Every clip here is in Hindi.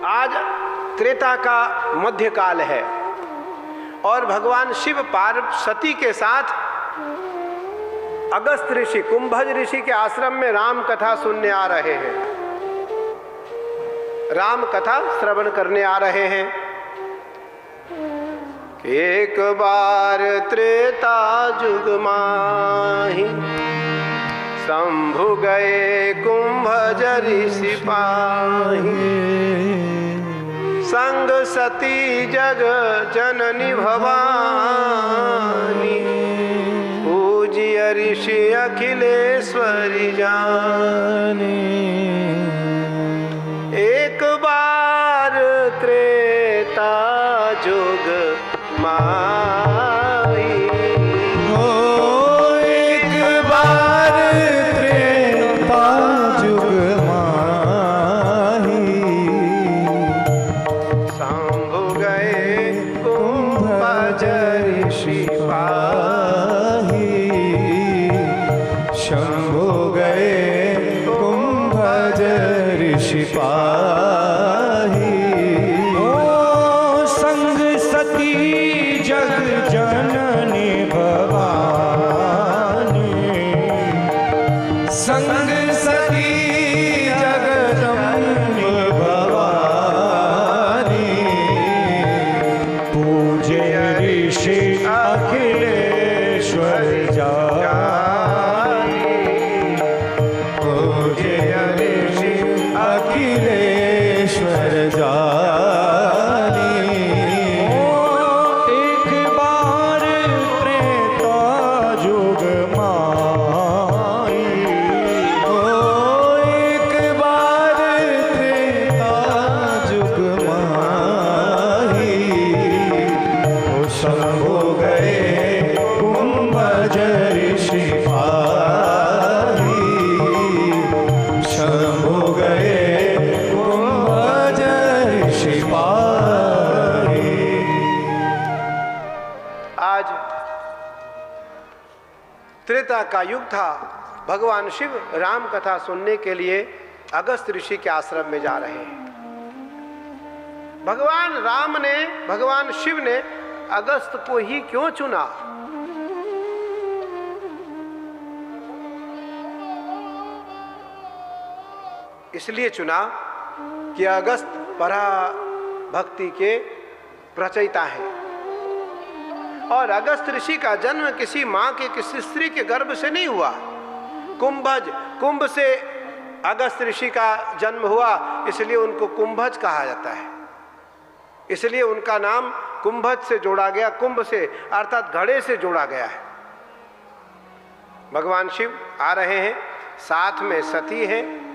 आज त्रेता का मध्यकाल है और भगवान शिव पार्वती के साथ अगस्त ऋषि, कुंभज ऋषि के आश्रम में राम कथा सुनने आ रहे हैं, राम कथा श्रवण करने आ रहे हैं। एक बार त्रेता जुग माही, शंभु गए कुंभज ऋषि पाही। संग सती जग जननी भवानी, पूज्य ऋषि अखिलेश्वरी जानी। एक बार त्रेता जुग माही, हो एक बार त्रेता जुग माही। शंभु गए कुंभज ऋषि पाही, शंभु गए कुंभज ऋषि पाही। संग सती जग जननी भवानी, संग सती जगदम्बे भवानी। पूज्य ऋषि अखिलेश्वर जानी, पूज्य ऋषि अखिलेश्वर जानी। एक बार त्रेता जुग माही, ओ एक बार त्रेता जुग माही। ओ शंभु गए कुंभज ऋषि पाही, शंभु गए कुंभज ऋषि पाही। आज त्रेता का युग था। भगवान शिव राम कथा सुनने के लिए अगस्त ऋषि के आश्रम में जा रहे हैं। भगवान शिव ने अगस्त को ही क्यों चुना? इसलिए चुना कि अगस्त परा भक्ति के प्रचयिता हैं और अगस्त ऋषि का जन्म किसी मां के, किसी स्त्री के गर्भ से नहीं हुआ। कुंभ से अगस्त ऋषि का जन्म हुआ, इसलिए उनको कुंभज कहा जाता है। इसलिए उनका नाम कुंभज से जोड़ा गया, कुंभ से अर्थात घड़े से जोड़ा गया है। भगवान शिव आ रहे हैं, साथ में सती है।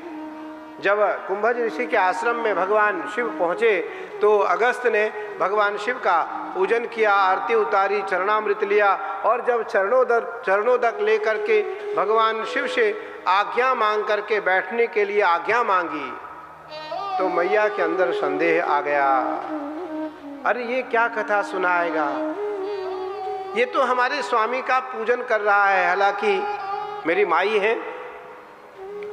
जब कुंभज ऋषि के आश्रम में भगवान शिव पहुंचे तो अगस्त ने भगवान शिव का पूजन किया, आरती उतारी, चरणामृत लिया और जब चरणोदक लेकर के भगवान शिव से आज्ञा मांग करके बैठने के लिए आज्ञा मांगी तो मैया के अंदर संदेह आ गया। अरे ये क्या कथा सुनाएगा? ये तो हमारे स्वामी का पूजन कर रहा है, हालांकि मेरी माई है,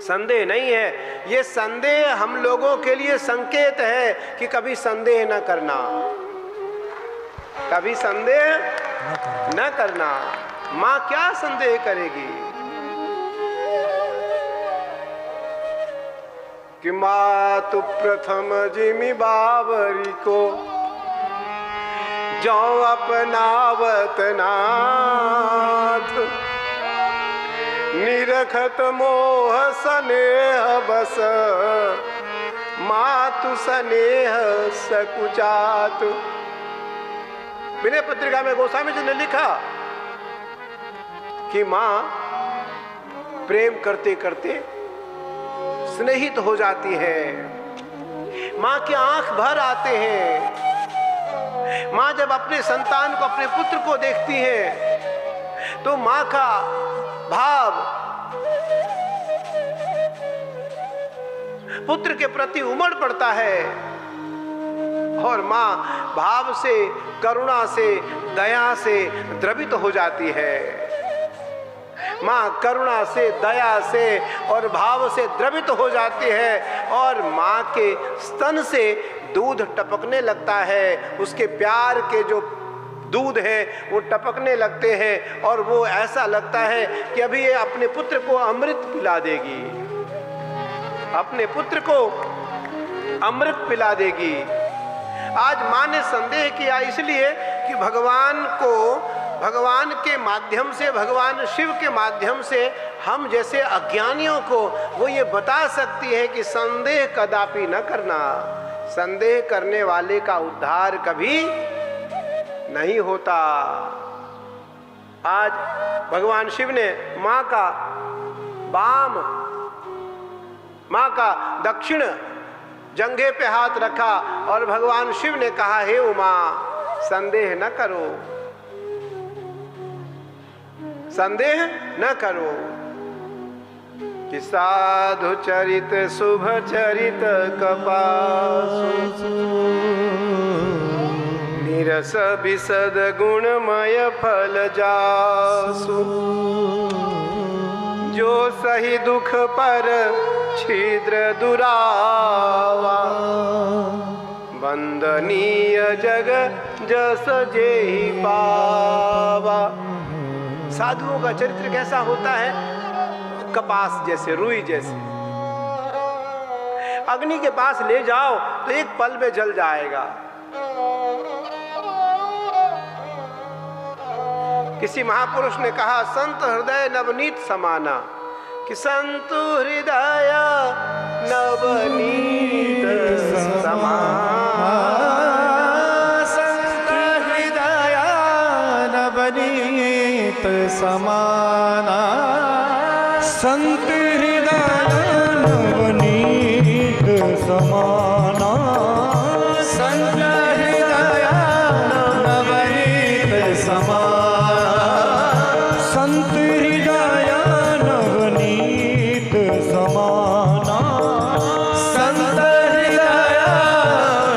संदेह नहीं है। ये संदेह हम लोगों के लिए संकेत है कि कभी संदेह न करना, कभी संदेह न करना। माँ क्या संदेह करेगी कि माँ तो प्रथम जिमी बावरी को जो अपनावत नाथ, निरखत मोह सनेह बस, मातु स्नेह सकुचात। विनय पत्रिका में गोस्वामी जी ने लिखा कि मां प्रेम करते करते स्नेहित हो जाती है, मां के आंख भर आते हैं। मां जब अपने संतान को, अपने पुत्र को देखती है तो मां का भाव पुत्र के प्रति उमड़ पड़ता है और मां भाव से, करुणा से, दया से द्रवित हो जाती है। मां करुणा से, दया से और भाव से द्रवित हो जाती है और माँ के स्तन से दूध टपकने लगता है, उसके प्यार के जो दूध है वो टपकने लगते हैं और वो ऐसा लगता है कि अभी ये अपने पुत्र को अमृत पिला देगी, अपने पुत्र को अमृत पिला देगी। आज माँ ने संदेह किया इसलिए कि भगवान के माध्यम से, भगवान शिव के माध्यम से हम जैसे अज्ञानियों को वो ये बता सकती है कि संदेह कदापि न करना, संदेह करने वाले का उद्धार कभी नहीं होता। आज भगवान शिव ने माँ का बाम, माँ का दक्षिण जंघे पे हाथ रखा और भगवान शिव ने कहा, हे उमा संदेह न करो, संदेह न करो कि साधु चरित शुभ चरित कपासु निरस विशद गुणमय फल जासु जो सही दुख पर छिद्र दुरावा वंदनीय जग जस जेहि पावा। साधुओं का चरित्र कैसा होता है? कपास जैसे, रुई जैसे। अग्नि के पास ले जाओ तो एक पल में जल जाएगा। किसी महापुरुष ने कहा, संत हृदय नवनीत समाना, कि संत हृदय नवनीत समाना, संत हृदय नवनीत समाना, संत हृदय नवनीत समाना, संत हृदय नवनीत समाना, संत हृदय नवनीत समाना, संत हृदय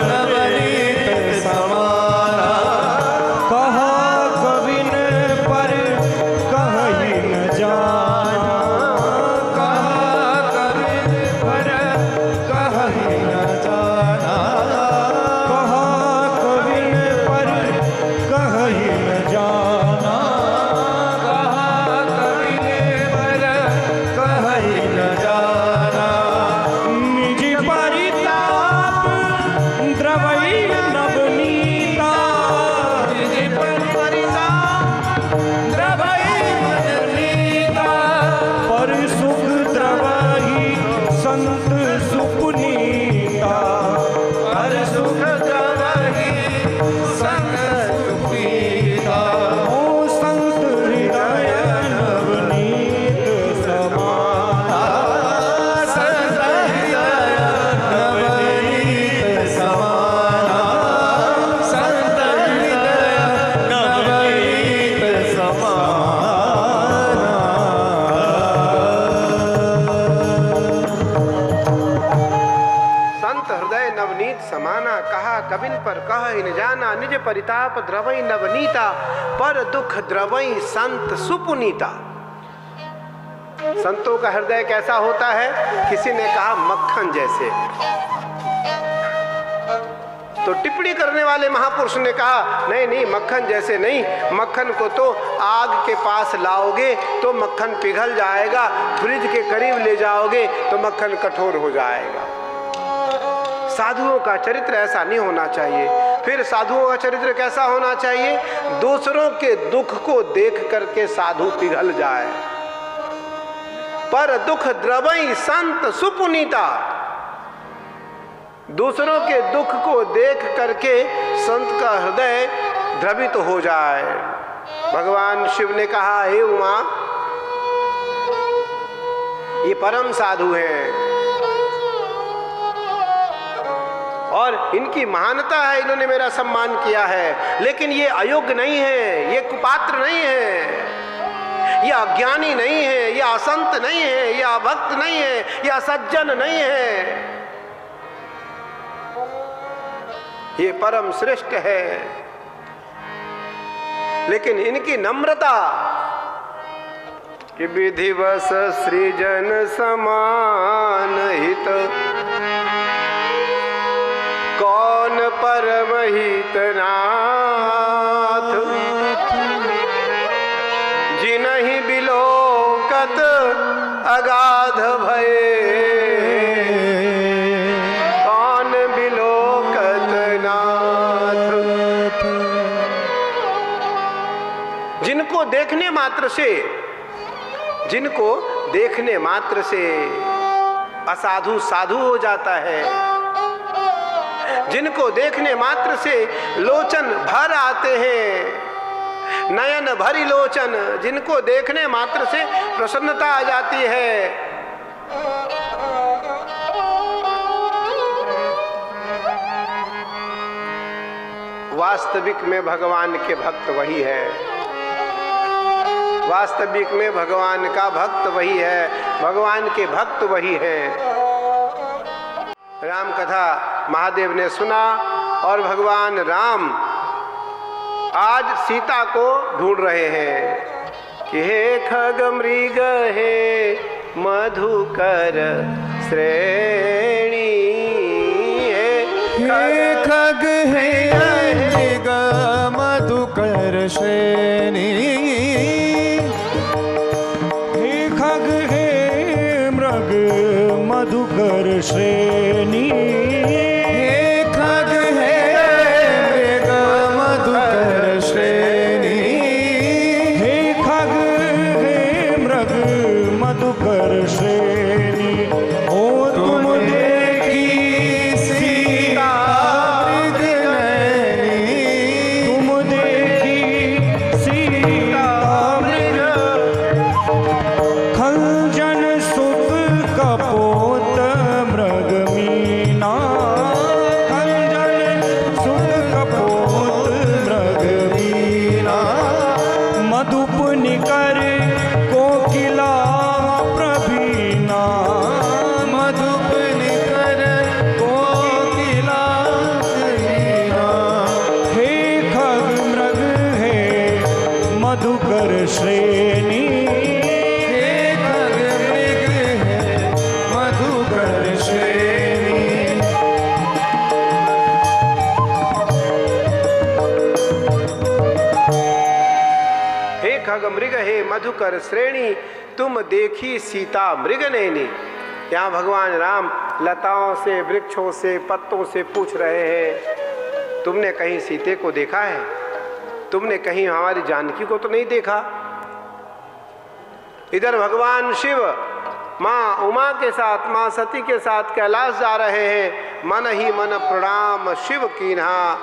नवनीत समाना। कहा कविन पर कहीं न जाना, कहा कविन पर कहीं न जाना, कहा कविन पर कहीं न जाना, कहा कविन पर कहीं न जाना। निज परिताप द्रवई नवनीता, निज परिताप द्रवई नवनीता, पर सुख द्रवई संत सुपुनीता, पर सुख द्रवई संत सुपुनीता। ओ संत हृदय नवनीत समाना, संत हृदय नवनीत समाना, संत हृदय नवनीत समाना। संत हृदय नवनीत समाना, कहा कबिन पर कहि न जाना, निज परिताप द्रवई नवनीता, पर दुख द्रवई संत सुपुनीता। संतों का हृदय कैसा होता है? किसी ने कहा मक्खन जैसे, तो टिप्पणी करने वाले महापुरुष ने कहा नहीं नहीं, मक्खन जैसे नहीं, मक्खन को तो आग के पास लाओगे तो मक्खन पिघल जाएगा, फ्रिज के करीब ले जाओगे तो मक्खन कठोर हो जाएगा। साधुओं का चरित्र ऐसा नहीं होना चाहिए। फिर साधुओं का चरित्र कैसा होना चाहिए? दूसरों के दुख को देख करके साधु पिघल जाए। पर दुख द्रवई संत सुपुनीता, दूसरों के दुख को देख करके संत का हृदय द्रवित हो जाए। भगवान शिव ने कहा, हे उमा, ये परम साधु हैं और इनकी महानता है, इन्होंने मेरा सम्मान किया है, लेकिन ये अयोग्य नहीं है, ये कुपात्र नहीं है, ये अज्ञानी नहीं है, ये असंत नहीं है, ये अभक्त नहीं है, ये असज्जन नहीं है, ये परम श्रेष्ठ है। लेकिन इनकी नम्रता कि विधिवश सृजन समान हित कौन परम हितनाथ जिनहि बिलोकत अगाध भये, कौन बिलोकत नाथ। जिनको देखने मात्र से असाधु साधु हो जाता है, जिनको देखने मात्र से लोचन भर आते हैं, नयन भरी लोचन, जिनको देखने मात्र से प्रसन्नता आ जाती है। वास्तविक में भगवान के भक्त वही है, वास्तविक में भगवान का भक्त वही है, भगवान के भक्त वही है। राम कथा महादेव ने सुना और भगवान राम आज सीता को ढूंढ रहे हैं कि हे खग मृग हे मधुकर श्रेणी, हे खग हे मृग मधुकर श्रेणी, हे खग हे मृग मधुकर श्रेणी, हे खग हे मृग मधुकर श्रेणी, हे खग हे मृग मधुकर श्रेणी। ओ तुम देखी सीता मृग नैनी, तुम देखी सीता मृग, खंजन सुत कपोत मृग मीना, खंजन सुत कपोत मृग मीना, मधुप निकर कोकिला प्रवीणा, मधुप निकर कोकिला प्रवीणा, हे खग मृग हे मधुकर श्रेणी, हे खग मृग हे मधुकर श्रेणी। हे खग मृग हे मधुकर श्रेणी, तुम देखी सीता मृग नैनी। यहाँ भगवान राम लताओं से, वृक्षों से, पत्तों से पूछ रहे हैं, तुमने कहीं सीते को देखा है? तुमने कहीं हमारी जानकी को तो नहीं देखा? इधर भगवान शिव माँ उमा के साथ, माँ सती के साथ कैलाश जा रहे हैं। मन ही मन प्रणाम शिव कीन्हा,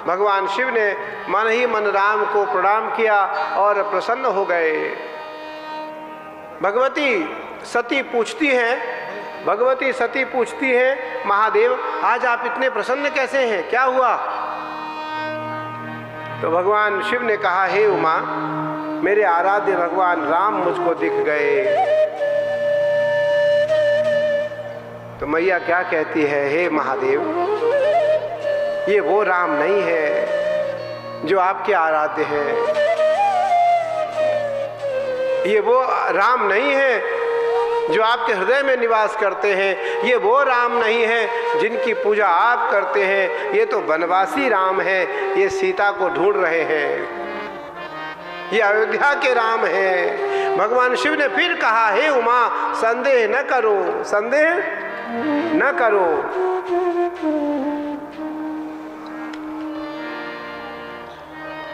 भगवान शिव ने मन ही मन राम को प्रणाम किया और प्रसन्न हो गए। भगवती सती पूछती हैं, महादेव आज आप इतने प्रसन्न कैसे हैं, क्या हुआ? तो भगवान शिव ने कहा, हे उमा, मेरे आराध्य भगवान राम मुझको दिख गए। तो मैया क्या कहती है, हे महादेव, ये वो राम नहीं है जो आपके आराध्य हैं, ये वो राम नहीं है जो आपके हृदय में निवास करते हैं, ये वो राम नहीं है जिनकी पूजा आप करते हैं, ये तो वनवासी राम है, ये सीता को ढूंढ रहे हैं, ये अयोध्या के राम हैं। भगवान शिव ने फिर कहा, हे उमा, संदेह न करो, संदेह न करो।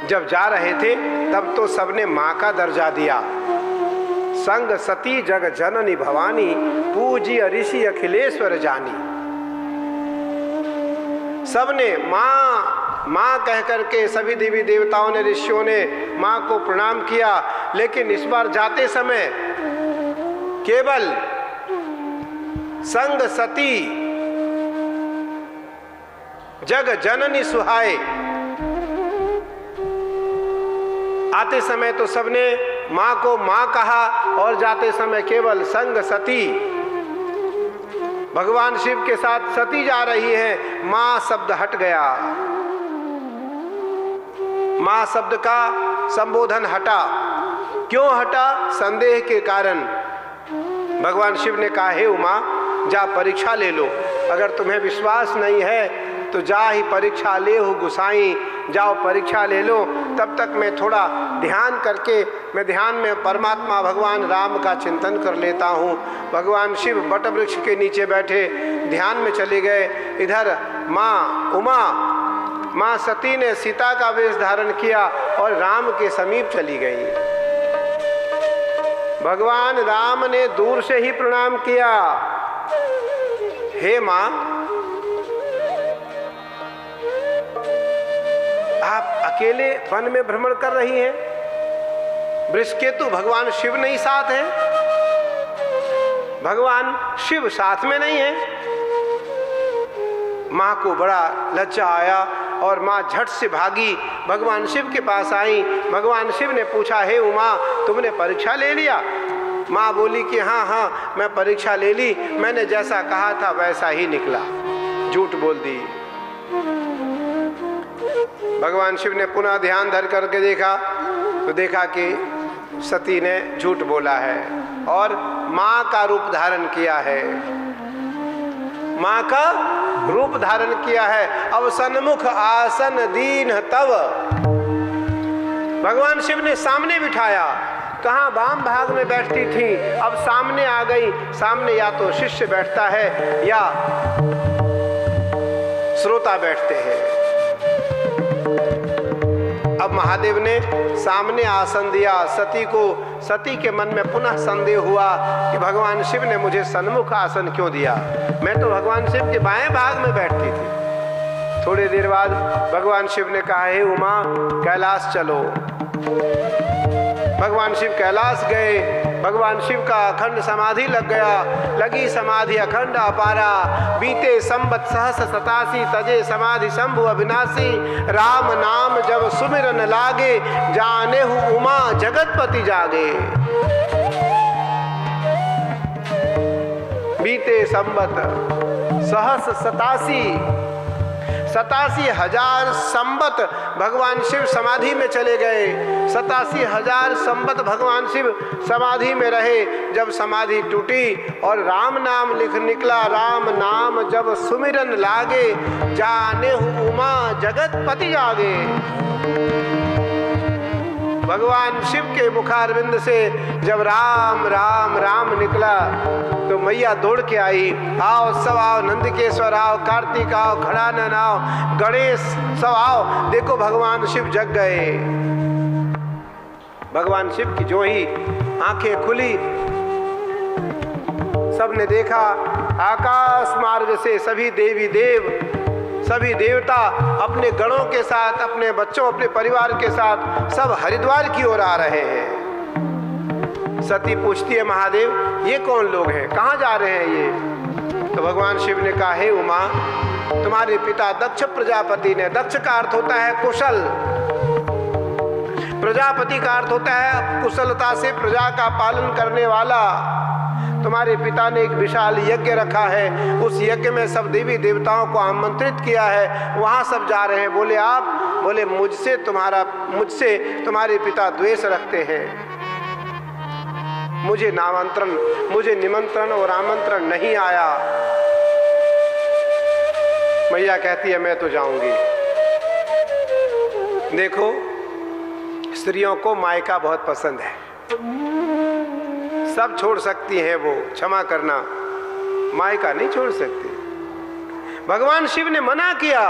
जब जा रहे थे तब तो सबने माँ का दर्जा दिया। संग सती जग जननी भवानी, पूजी ऋषि अखिलेश्वर जानी। सबने माँ माँ कह करके सभी देवी देवताओं ने, ऋषियों ने माँ को प्रणाम किया। लेकिन इस बार जाते समय केवल संग सती जग जननी सुहाए, आते समय तो सबने माँ को माँ कहा और जाते समय केवल संग सती। भगवान शिव के साथ सती जा रही है, माँ शब्द हट गया, माँ शब्द का संबोधन हटा। क्यों हटा? संदेह के कारण। भगवान शिव ने कहा, हे उमा, जा परीक्षा ले लो, अगर तुम्हें विश्वास नहीं है तो जा ही परीक्षा ले हो गुसाई, जाओ परीक्षा ले लो। तब तक मैं थोड़ा ध्यान करके, मैं ध्यान में परमात्मा भगवान राम का चिंतन कर लेता हूँ। भगवान शिव बट वृक्ष के नीचे बैठे ध्यान में चले गए। इधर माँ उमा, माँ सती ने सीता का वेश धारण किया और राम के समीप चली गई। भगवान राम ने दूर से ही प्रणाम किया, हे माँ, आप अकेले वन में भ्रमण कर रही हैं, वृषकेतु भगवान शिव नहीं साथ है, भगवान शिव साथ में नहीं है। माँ को बड़ा लज्जा आया और माँ झट से भागी, भगवान शिव के पास आई। भगवान शिव ने पूछा, हे उमा, तुमने परीक्षा ले लिया? माँ बोली कि हाँ हाँ, मैं परीक्षा ले ली, मैंने जैसा कहा था वैसा ही निकला, झूठ बोल दी। भगवान शिव ने पुनः ध्यान धर करके देखा तो देखा कि सती ने झूठ बोला है और माँ का रूप धारण किया है, माँ का रूप धारण किया है। अब सन्मुख आसन दीन तव, भगवान शिव ने सामने बिठाया। कहाँ वाम भाग में बैठती थी, अब सामने आ गई। सामने या तो शिष्य बैठता है या श्रोता बैठते हैं। अब महादेव ने सामने आसन दिया सती को। सती के मन में पुनः संदेह हुआ कि भगवान शिव ने मुझे सन्मुख आसन क्यों दिया, मैं तो भगवान शिव के बाएं भाग में बैठती थी। थोड़ी देर बाद भगवान शिव ने कहा, हे उमा, कैलाश चलो। भगवान शिव कैलाश गए। भगवान शिव का अखंड समाधि लग गया, लगी समाधि अखंड अपारा। बीते संबत सहस 87 तजे समाधि शंभु अविनाशी। राम नाम जब सुमिरन लागे, जाने हूँ उमा जगतपति जागे। बीते संबत सहस 87,000 संबत भगवान शिव समाधि में चले गए। 87,000 संबत भगवान शिव समाधि में रहे। जब समाधि टूटी और राम नाम लिख निकला, राम नाम जब सुमिरन लागे, जाने हूँ उमा जगतपति जागे। भगवान शिव के मुखारविंद से जब राम राम राम निकला तो मैया दौड़ के आई, आओ सब आओ, नंदकेश्वर आओ, कार्तिक आओ, खड़ानन आओ, गणेश सब आओ। देखो भगवान शिव जग गए। भगवान शिव की जो ही आंखें खुली, सबने देखा आकाश मार्ग से सभी देवी देव, सभी देवता अपने गणों के साथ, अपने बच्चों, अपने परिवार के साथ सब हरिद्वार की ओर आ रहे हैं। सती पूछती है, महादेव ये कौन लोग हैं, कहाँ जा रहे हैं ये? तो भगवान शिव ने कहा, हे उमा, तुम्हारे पिता दक्ष प्रजापति ने, दक्ष का अर्थ होता है कुशल, प्रजापति का अर्थ होता है कुशलता से प्रजा का पालन करने वाला। तुम्हारे पिता ने एक विशाल यज्ञ रखा है, उस यज्ञ में सब देवी देवताओं को आमंत्रित किया है, वहां सब जा रहे हैं। बोले आप? बोले मुझसे तुम्हारे पिता द्वेष रखते हैं, मुझे निमंत्रण और आमंत्रण नहीं आया। मैया कहती है, मैं तो जाऊंगी। देखो, स्त्रियों को मायका बहुत पसंद है, सब छोड़ सकती हैं वो, क्षमा करना, मायका नहीं छोड़ सकती। भगवान शिव ने मना किया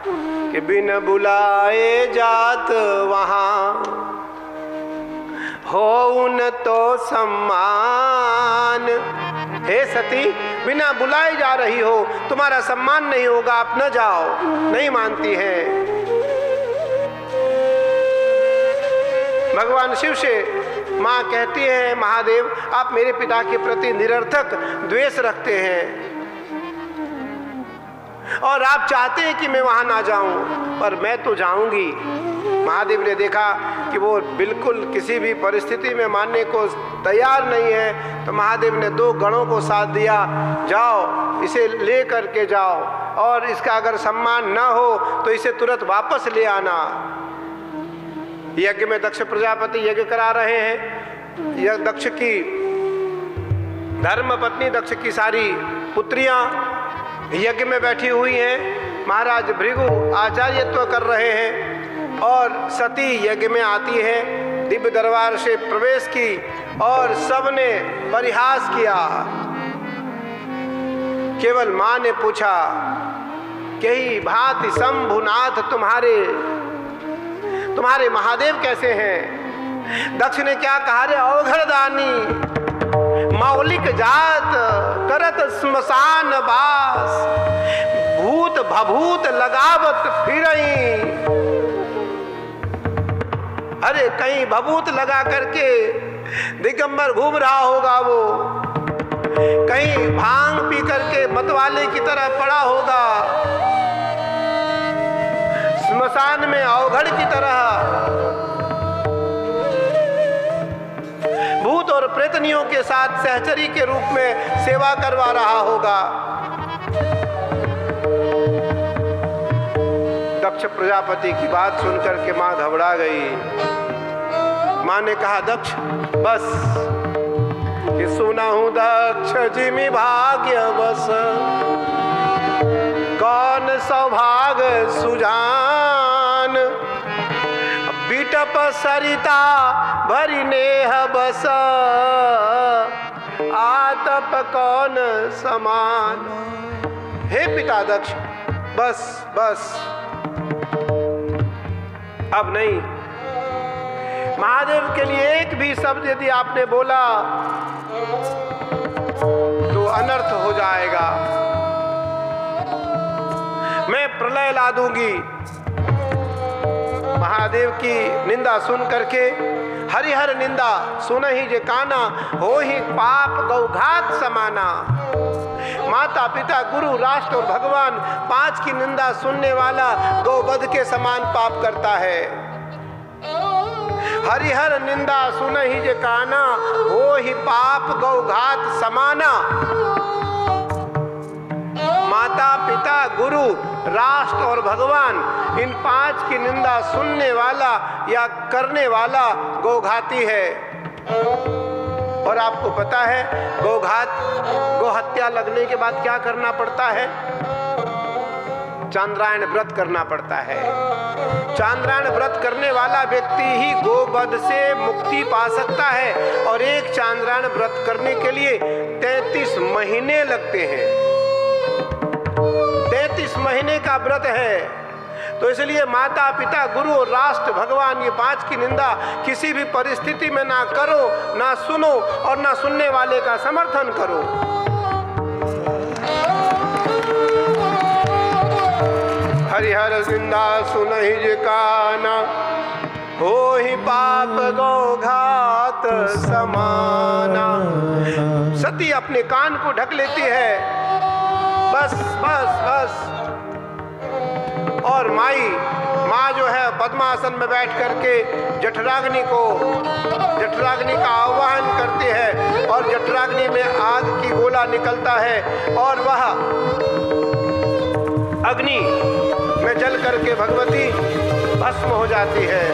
कि बिन बुलाए जात वहां हो उन तो सम्मान। हे सती, बिना बुलाए जा रही हो, तुम्हारा सम्मान नहीं होगा, आप न जाओ। नहीं मानती हैं। भगवान शिव से माँ कहती है, महादेव आप मेरे पिता के प्रति निरर्थक द्वेष रखते हैं और आप चाहते हैं कि मैं वहां ना जाऊं, पर मैं तो जाऊंगी। महादेव ने देखा कि वो बिल्कुल किसी भी परिस्थिति में मानने को तैयार नहीं है, तो महादेव ने 2 गणों को साथ दिया, जाओ इसे ले करके जाओ और इसका अगर सम्मान न हो तो इसे तुरंत वापस ले आना। यज्ञ में दक्ष प्रजापति यज्ञ करा रहे हैं। यह दक्ष की धर्म पत्नी, दक्ष की सारी पुत्रियां यज्ञ में बैठी हुई हैं। महाराज भृगु आचार्यत्व कर रहे हैं और सती यज्ञ में आती है, दिव्य दरबार से प्रवेश की और सबने परिहास किया। केवल मां ने पूछा कही भांति शंभुनाथ तुम्हारे महादेव कैसे हैं? दक्ष ने क्या कहा रे अवघड़दानी, मौलिक जात करत स्मशान बास, भूत भभूत लगावत फिरई। अरे कहीं भभूत लगा करके दिगंबर घूम रहा होगा वो, कहीं भांग पी करके मतवाले की तरह पड़ा होगा, स्मशान में अवघड़ की तरह भूत और प्रेतनियों के साथ सहचरी के रूप में सेवा करवा रहा होगा। दक्ष प्रजापति की बात सुनकर के मां घबरा गई। मां ने कहा दक्ष बस, कि सुना हूं दक्ष जिमि भाग्य बस, कौन सौभाग्य सुजान, बिटप सरिता भरी नेह बस, आतप कौन समान। हे पिता दक्ष बस बस, अब नहीं। महादेव के लिए एक भी शब्द यदि आपने बोला तो अनर्थ हो जाएगा, मैं प्रलय ला दूंगी। महादेव की निंदा सुन करके हरिहर निंदा सुन ही जे काना, हो ही पाप गौघात समाना। माता पिता गुरु राष्ट्र और भगवान पांच की निंदा सुनने वाला गौवध के समान पाप करता है। हरिहर निंदा सुन ही जे काना, हो ही पाप गौघात समाना। माता पिता गुरु राष्ट्र और भगवान इन पांच की निंदा सुनने वाला या करने वाला गौघाती है। और आपको पता है गोहत्या लगने के बाद क्या करना पड़ता है? चांद्रायण व्रत करना पड़ता है। चांद्रायण व्रत करने वाला व्यक्ति ही गोवध से मुक्ति पा सकता है। और एक चांद्रायण व्रत करने के लिए 33 महीने लगते हैं। 33 महीने का व्रत है। तो इसलिए माता पिता गुरु और राष्ट्र भगवान ये पांच की निंदा किसी भी परिस्थिति में ना करो, ना सुनो और ना सुनने वाले का समर्थन करो। हरिहर निंदा सुनहि जे काना, हो ही पाप गौघात समाना। सती अपने कान को ढक लेती है, बस बस बस। और माँ जो है पद्मासन में बैठ करके जठराग्नि का आह्वान करती है और जठराग्नि में आग की गोला निकलता है और वह अग्नि में जल करके भगवती भस्म हो जाती है।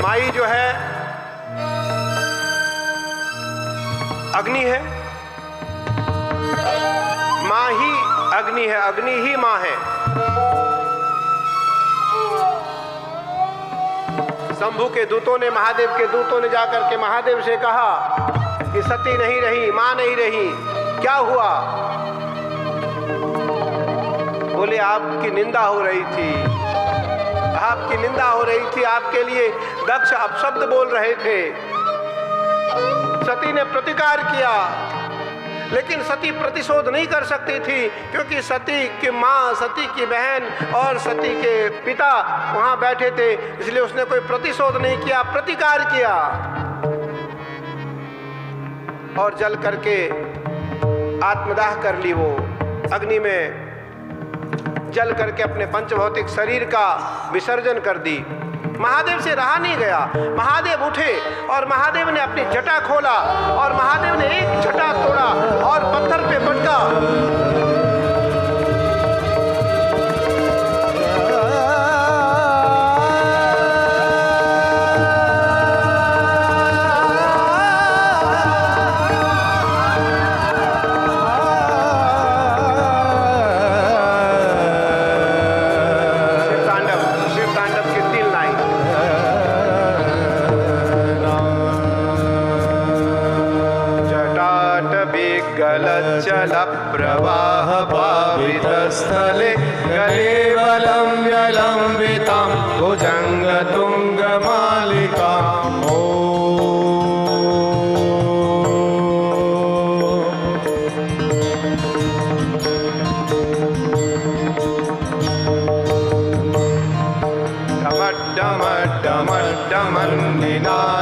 माई जो है अग्नि है, माँ ही अग्नि है, अग्नि ही माँ है। शंभु के दूतों ने, महादेव के दूतों ने जाकर के महादेव से कहा कि सती नहीं रही, माँ नहीं रही, क्या हुआ? बोले आपकी निंदा हो रही थी, आपकी निंदा हो रही थी, आपके लिए दक्ष अपशब्द बोल रहे थे। सती ने प्रतिकार किया, लेकिन सती प्रतिशोध नहीं कर सकती थी, क्योंकि सती की माँ, सती की बहन और सती के पिता वहां बैठे थे। इसलिए उसने कोई प्रतिशोध नहीं किया, प्रतिकार किया और जल करके आत्मदाह कर ली। वो अग्नि में जल करके अपने पंचभौतिक शरीर का विसर्जन कर दी। महादेव से रहा नहीं गया। महादेव उठे और महादेव ने अपनी जटा खोला और महादेव ने एक जटा तोड़ा और पत्थर पे पटका। निगलच्चल प्रवाह पावितस्थले गलेवलं व्यलम्बितां भुजङ्गतुङ्गमालिकाम्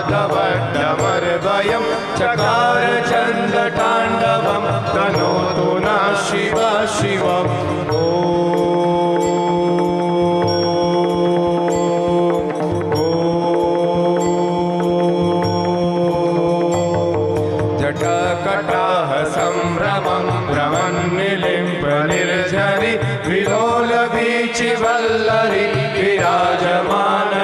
डमड्डमड्डमर्वयं चकार चण्डताण्डवं तनोतु नः शिव शिवम् जटकटाह सम्भ्रमं भ्रमन्निलिम्पनिर्झरि विलोलवीचिवल्लरि विराजमानमूर्धनि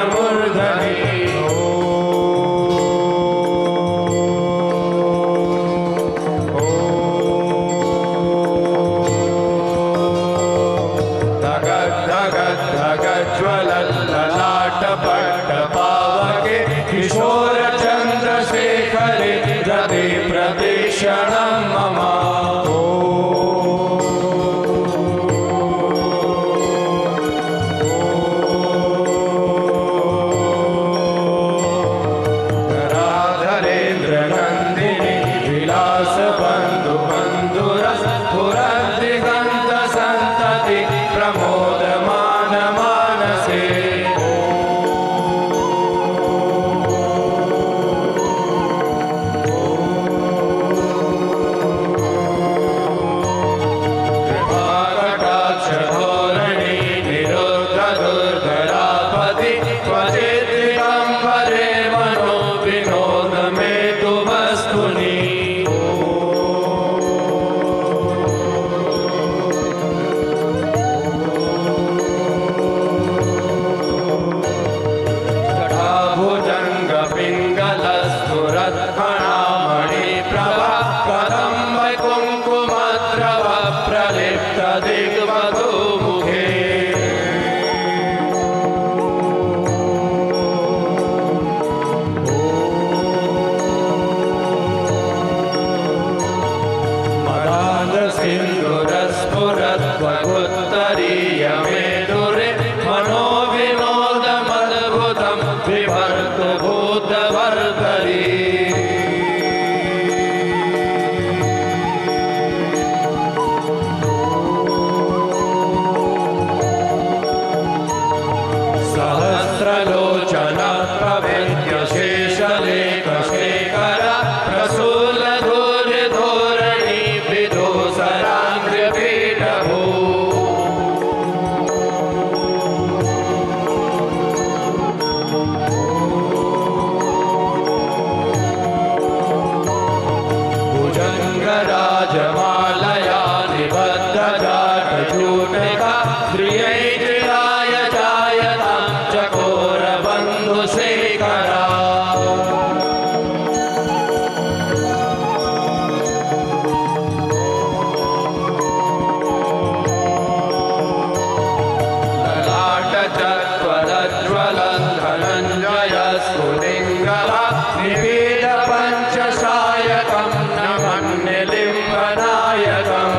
ललाटपट्टपावके किशोरचन्द्रशेखरे रति प्रदक्षिणं मम धराधरेन्द्रनन्दिनी विलासबन्धुबन्धुरस पुरद्दिगन्तसन्तति प्रमोदमानमानसे सिन्दुरस्फुरत्वगुत्तरीयमेदुरे मनोविनोदमद्भुतं विभर्तभूतवर्धरी सहस्रलोचन प्रवेद्य शेषलेखशेखर प्रसूलधूर्यधोरणि विदूसराङ्घ्रिपीठभू भुजङ्गराजमालया निबद्धजाटचूटिका श्रियैर्जिराय जायतां चकोरबन्धुशेखरा धनञ्जयस्फुलिङ्गला निपीडपञ्चशायकं नमन्निलिम्बनायकम्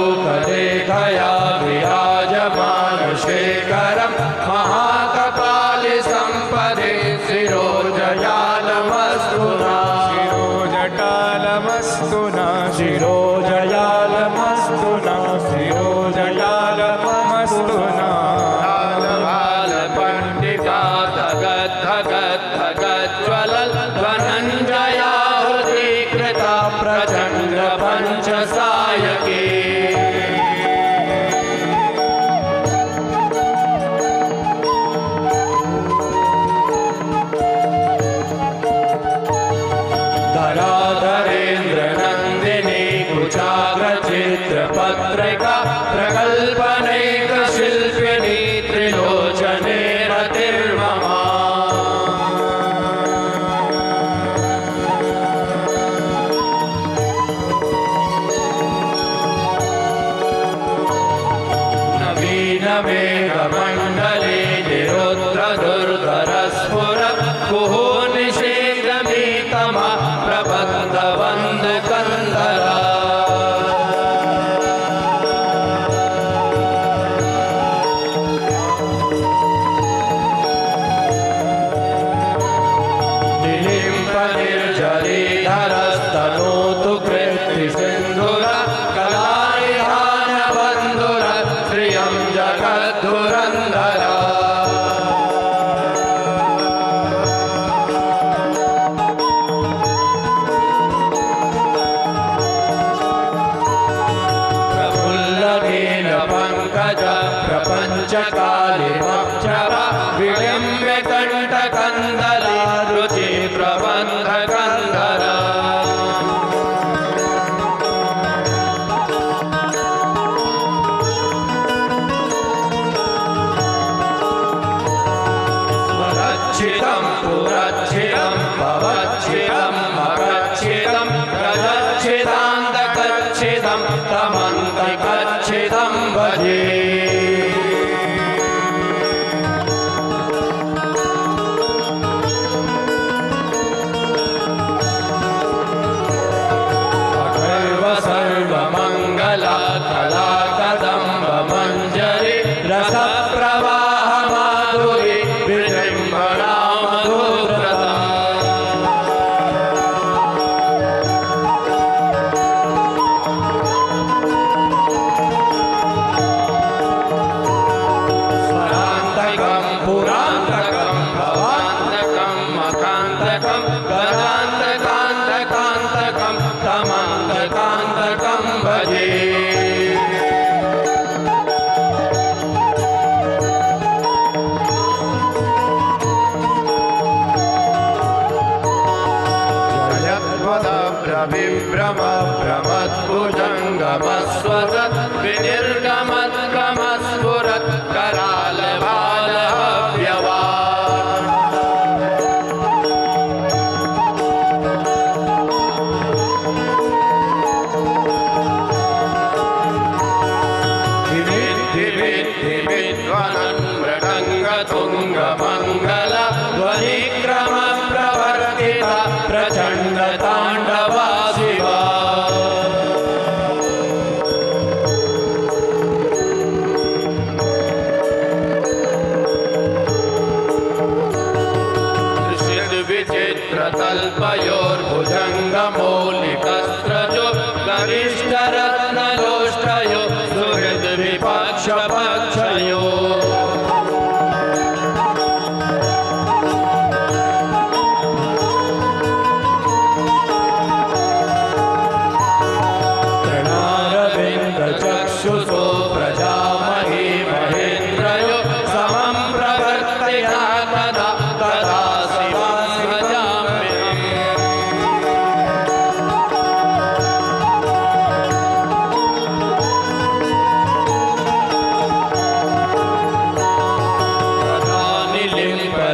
सुधामयूखलेखया विराजमानशेखरं महाकपालि सम्पदे शिरोजयालमस्तु नः शिरोजयालमस्तु नः शिरोजयालमस्तु नः पंडिता धगद्धगद्धगज्ज्वलल् धनञ्जयाहुतीकृता प्रचण्ड पञ्चसायके धराधरेन्द्रनन्दिनी कुचाग्रचित्रपत्रिका प्रकल्पनैकशिल्प हीनमेघमण्डले निरुद्रदुर्धरस्फुरत् कुहो निषेधमीतमा प्रबन्धवन्दकन्दरा निर्जरीधरस्तनोतु कृत्तिसिन्धुरा कलानिहानबन्धुरा श्रियं जगद्धुरन्धरा प्रफुल्लनेन पङ्कज प्रपञ्चकालिमक्षरा विडम्ब्य कण्ठकन्दला रुचि प्रबन्धकन्दरा स्मरच्छिदं पुरच्छिदं भवच्छिदं मगच्छिदं गजच्छिदान्तकच्छिदं तमन्तकच्छिदं भजे सर्वमङ्गला कलाकदम्ब मञ्जरी रसप्रवाह माधुरी विजृम्भणा मधुव्रतम् स्वरान्तकं पुरान्तकं भवान्तकं मकान्तकं गदान्तकान्तकान्तकं तमन्तकान्तकं भजे जयध्वदभ्रविभ्रम भ्रमद्भुजङ्गमस्वसत् विनिर्गमद्गमस्फुरत् करालबालव्यवा धिविध्वनन् मृदङ्गतुङ्गमङ्गल ध्वनिक्रम प्रवर्तिता प्रचण्डताण्डवा शिवा विचित्रतल्पयोर्भुजङ्गमौलिकस्रजो गरिष्ठरत्नलोष्टयो सुहृद्विपक्षपक्षयो तृणारविन्दचक्षुषो प्रजामहे महेन्द्रयो समं प्रवर्तया तदा तदा शिवां भजाम्यहम्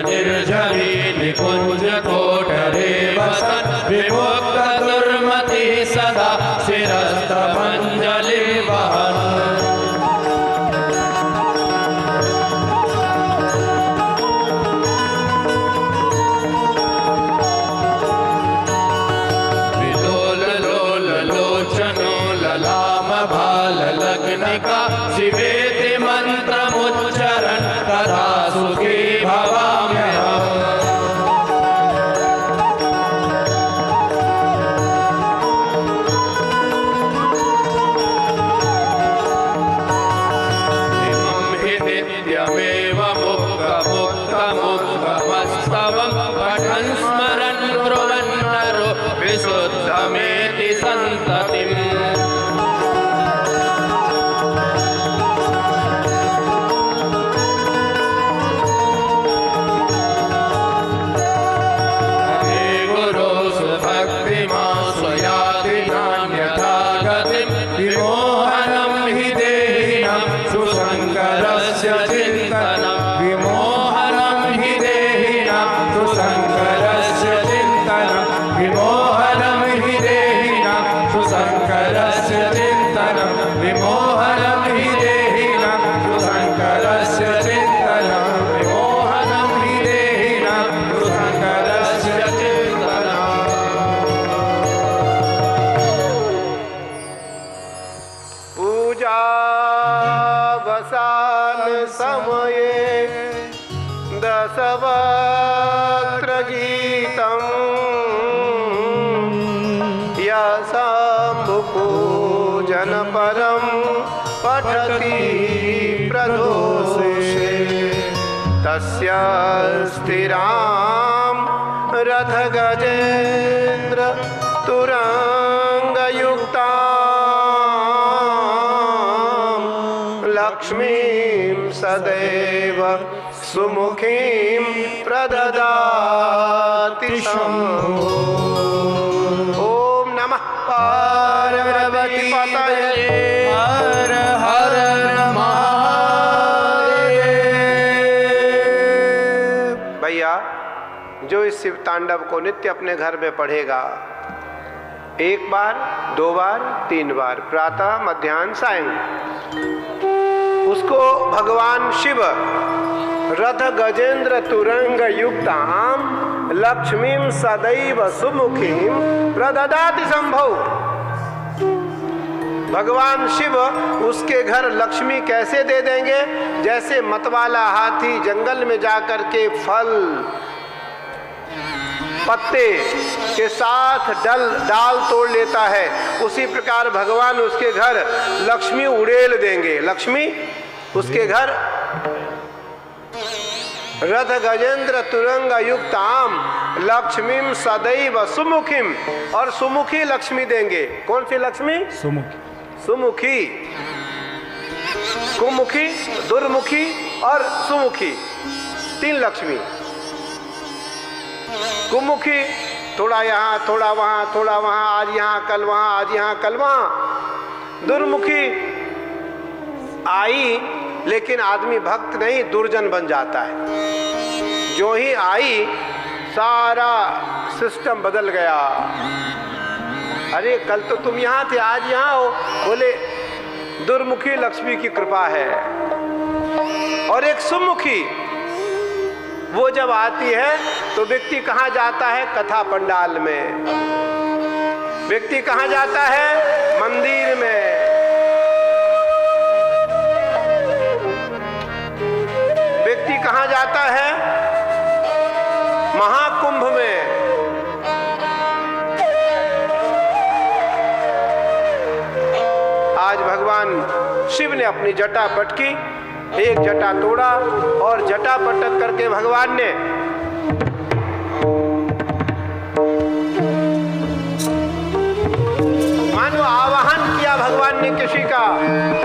निर्झरी निकुञ्जकोटरे वसन् विमुक्तदुर्मतिः सदा शिरस्तमञ्जलिं वहन् विलोललोललोचनो ललामभाललग्निका शिवेति मन्त्रमुच्चरन् तदा सुखी भवाम्यहम् इमं हि नित्यमेव मुक्तमुक्तमुक्तमस्तवं पठन् स्मरन् ब्रुवन्नरो विशुद्धमेति सन्ततिम् विमोहनं हि देहिनां सुशङ्करस्य चिन्तनं विमोहनं हि देहिनां सुशङ्करस्य चिन्तनं विमोहनं हि देहिनां सुशङ्करस्य चिन्तनं विमोहनं हि देहिनां सुशङ्करस्य समये दशवक्त्रगीतं यशाम्भुपूजन परं पठति प्रदोषे तस्य स्थिरां रथगजेन्द्र तुरङ्गयुक्तां लक्ष्मीं सदैव सुमुखीं प्रददाति शम्भो। ॐ नमः पार्वती पतये हर हर महादेव। भैया, जो इस शिव तांडव को नित्य अपने घर में पढ़ेगा, एक बार, दो बार, तीन बार, प्रातः मध्याह्न सायं, उसको भगवान शिव रथ गजेंद्र तुरंग युक्ताम लक्ष्मीं सदैव सुमुखीं प्रददाति शंभो। भगवान शिव उसके घर लक्ष्मी कैसे दे देंगे? जैसे मतवाला हाथी जंगल में जाकर के फल पत्ते के साथ डाल तोड़ लेता है, उसी प्रकार भगवान उसके घर लक्ष्मी उड़ेल देंगे। लक्ष्मी उसके घर रथ गजेंद्र तुरंग युक्ताम लक्ष्मीं सदैव सुमुखीं, और सुमुखी लक्ष्मी देंगे। कौन सी लक्ष्मी? सुमुखी। सुमुखी, कुमुखी, दुर्मुखी और सुमुखी, तीन लक्ष्मी। कुमुखी थोड़ा यहाँ थोड़ा वहाँ, थोड़ा वहाँ, आज यहाँ कल वहाँ, आज यहाँ कल वहाँ। दुर्मुखी आई लेकिन आदमी भक्त नहीं, दुर्जन बन जाता है। जो ही आई सारा सिस्टम बदल गया। अरे कल तो तुम यहाँ थे, आज यहाँ हो। बोले दुर्मुखी लक्ष्मी की कृपा है। और एक सुमुखी, वो जब आती है तो व्यक्ति कहाँ जाता है? कथा पंडाल में। व्यक्ति कहाँ जाता है? मंदिर में। व्यक्ति कहाँ जाता है? महाकुंभ में। आज भगवान शिव ने अपनी जटा पटकी, एक जटा तोड़ा और जटा पटक करके भगवान ने मानो आवाहन किया भगवान ने किसी का,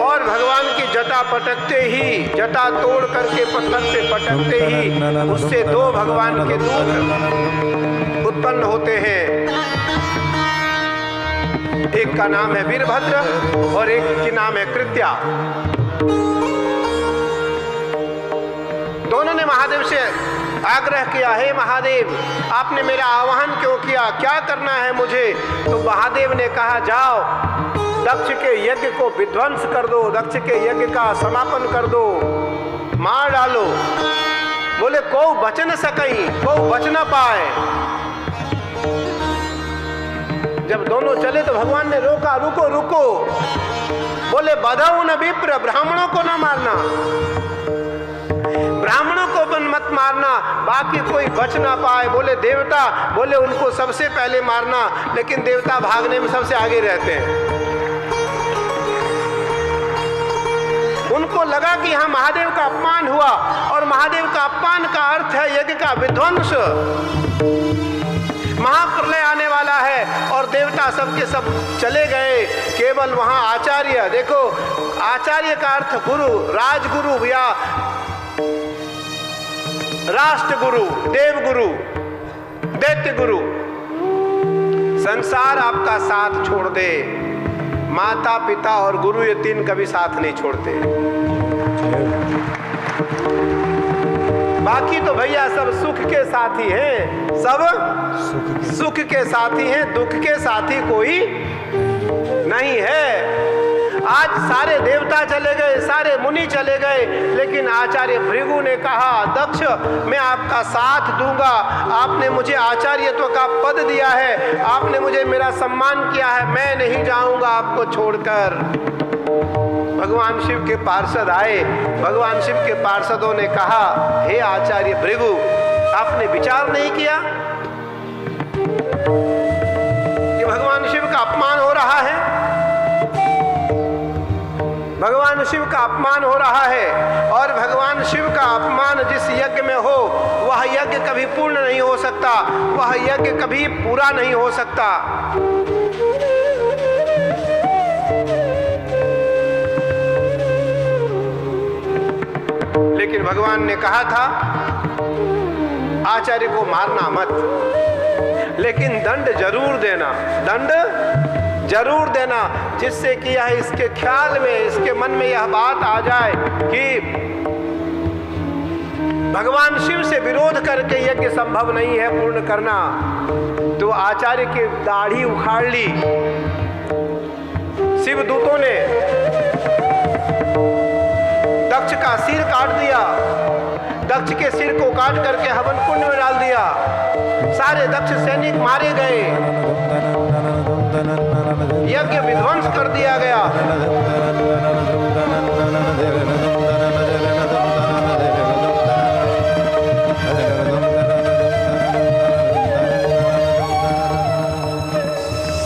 और भगवान की जटा पटकते ही, जटा तोड़ करके पत्थर से पटकते ही उससे दो भगवान के दूत उत्पन्न होते हैं। एक का नाम है वीरभद्र और एक की नाम है कृत्या। दोनों ने महादेव से आग्रह किया, हे महादेव, आपने मेरा आह्वान क्यों किया? क्या करना है मुझे? तो महादेव ने कहा, जाओ दक्ष के यज्ञ को विध्वंस कर दो, दक्ष के यज्ञ का समापन कर दो, मार डालो। बोले को बच न सकई, को बच न पाए। जब दोनों चले तो भगवान ने रोका, रुको रुको। बोले बधाऊ न विप्र, ब्राह्मणों को न मारना, ब्राह्मणों को मत मारना, बाकी कोई बच ना पाए। बोले देवता, बोले उनको सबसे पहले मारना, लेकिन देवता भागने में सबसे आगे रहते हैं। उनको लगा कि यहाँ महादेव का अपमान हुआ, और महादेव का अपमान का अर्थ है यज्ञ का विध्वंस। महाप्रलय आने वाला है और देवता सबके सब चले गए, केवल वहां आचार्य। देखो आचार्य का अर्थ गुरु, राजगुरु या राष्ट्रगुरु, देवगुरु, दैत्य गुरु। संसार आपका साथ छोड़ दे, माता पिता और गुरु ये तीन कभी साथ नहीं छोड़ते। बाकी तो भैया सब सुख के साथी हैं, सब सुख के साथी हैं, दुख के साथी कोई नहीं है। आज सारे देवता चले गए, सारे मुनि चले गए, लेकिन आचार्य भृगु ने कहा, दक्ष मैं आपका साथ दूंगा, आपने मुझे आचार्यत्व का पद दिया है, आपने मुझे मेरा सम्मान किया है, मैं नहीं जाऊंगा आपको छोड़कर। भगवान शिव के पार्षद आए। भगवान शिव के पार्षदों ने कहा, हे आचार्य भृगु, आपने विचार नहीं किया कि भगवान शिव का अपमान हो रहा है? भगवान शिव का अपमान हो रहा है, और भगवान शिव का अपमान जिस यज्ञ में हो वह यज्ञ कभी पूर्ण नहीं हो सकता, वह यज्ञ कभी पूरा नहीं हो सकता। लेकिन भगवान ने कहा था आचार्य को मारना मत, लेकिन दंड जरूर देना, दंड जरूर देना, जिससे कि यह इसके ख्याल में, इसके मन में यह बात आ जाए कि भगवान शिव से विरोध करके यज्ञ संभव नहीं है पूर्ण करना। तो आचार्य की दाढ़ी उखाड़ ली शिवदूतों ने, दक्ष का सिर काट दिया, दक्ष के सिर को काट करके हवन कुंड में डाल दिया, सारे दक्ष सैनिक मारे गए, यज्ञ विध्वंस कर दिया गया।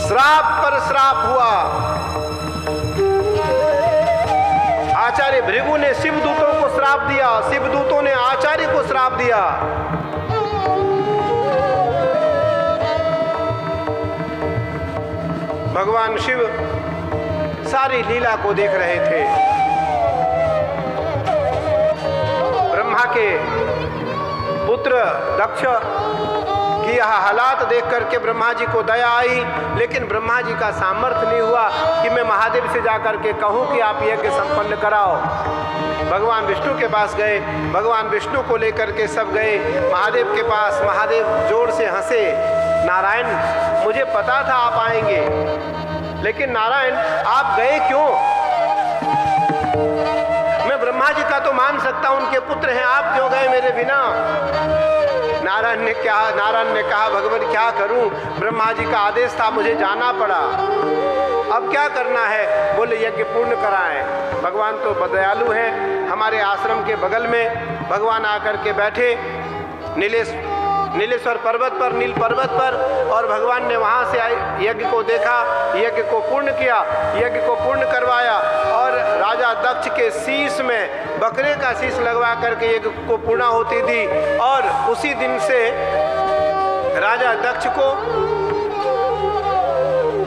श्राप पर श्राप हुआ। आचार्य भृगु ने शिवदूतों को श्राप दिया, शिवदूतों ने आचार्य को श्राप दिया। भगवान शिव सारी लीला को देख रहे थे। ब्रह्मा के पुत्र दक्ष की यह हालात देख करके ब्रह्मा जी को दया आई, लेकिन ब्रह्मा जी का सामर्थ्य नहीं हुआ कि मैं महादेव से जाकर के कहूं कि आप यज्ञ संपन्न कराओ। भगवान विष्णु के पास गए, भगवान विष्णु को लेकर के सब गए महादेव के पास। महादेव जोर से हंसे, नारायण मुझे पता था आप आएंगे, लेकिन नारायण आप गए क्यों? मैं ब्रह्मा जी का तो मान सकता हूं, उनके पुत्र हैं, आप क्यों गए मेरे बिना? नारायण ने कहा भगवान क्या करूं, ब्रह्मा जी का आदेश था, मुझे जाना पड़ा, अब क्या करना है? बोले यज्ञ पूर्ण कराएं। भगवान तो दयालु हैं। हमारे आश्रम के बगल में भगवान आकर के बैठे नीलेश्वर पर्वत पर, नील पर्वत पर, और भगवान ने वहाँ से यज्ञ को देखा, यज्ञ को पूर्ण किया, यज्ञ को पूर्ण करवाया, और राजा दक्ष के शीश में बकरे का शीश लगवा करके यज्ञ को पूर्णाहुति दी। और उसी दिन से राजा दक्ष को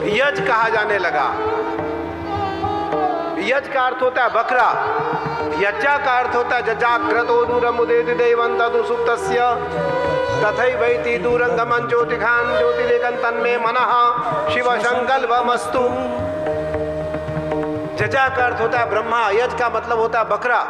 यज कहा जाने लगा। यज का अर्थ होता है बकरा, यज्जा का अर्थ होता है जजाक्रतो दूरम उदेति देवंतु सुप्तस्य तथैवैति दूरंगमं ज्योतिघान ज्योतिरेकं तन्मे मनः शिव संकल्पमस्तु। जजा का अर्थ होता है ब्रह्मा, यज का मतलब होता है बकरा।